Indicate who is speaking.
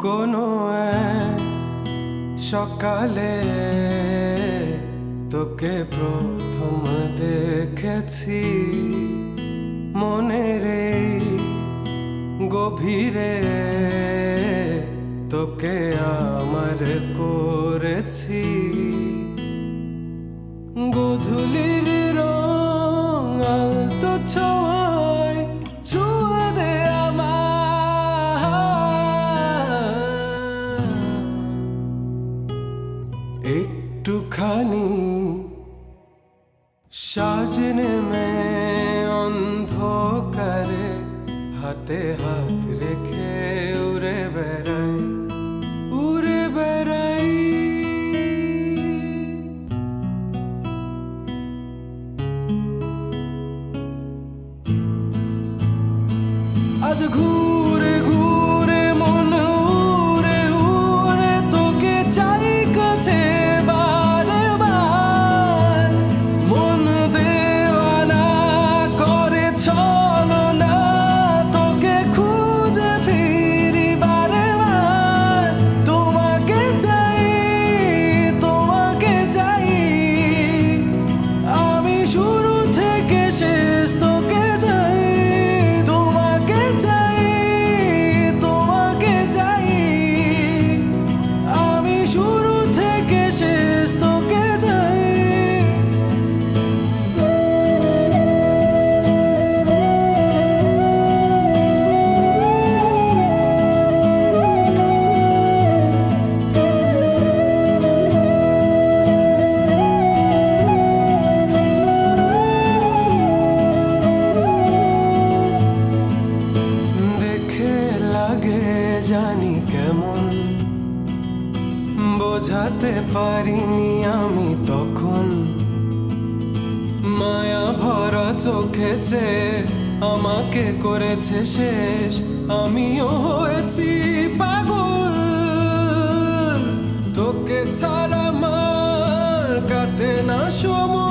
Speaker 1: কোনো এক সকালে তোকে প্রথম দেখেছি মনের এই গভীরে, তোকে আমার করেছি গোধূলির রং আলতো ছোঁয়ায় ছুঁয়ে দে আমার একটুখানি সাজনে মে অন্ধকারে হাতে হাত রেখে উড়ে বেড়াই উড়ে বেড়াই। আজ ঘুরে ঘুরে মন উড়ে উড়ে তোকে চাই কাছে বারে বার, মন দেওয়ানা করে চলো না তোকে খুঁজে ফিরি বারে বার। তোমাকে চাই তোমাকে চাই আমি শুরু থেকে শেষ তোকে চাই। তোমাকে চাই তোমাকে চাই আমি শুরু থেকে শেষ তোকে চাই। জানি কেমন বোঝাতে পারিনি আমি তখন, মায়া ভরা চোখে চেয়ে আমাকে করেছে শেষ, আমিও হয়েছি পাগল। তোকে ছাড়া আমার কাটে না সময়।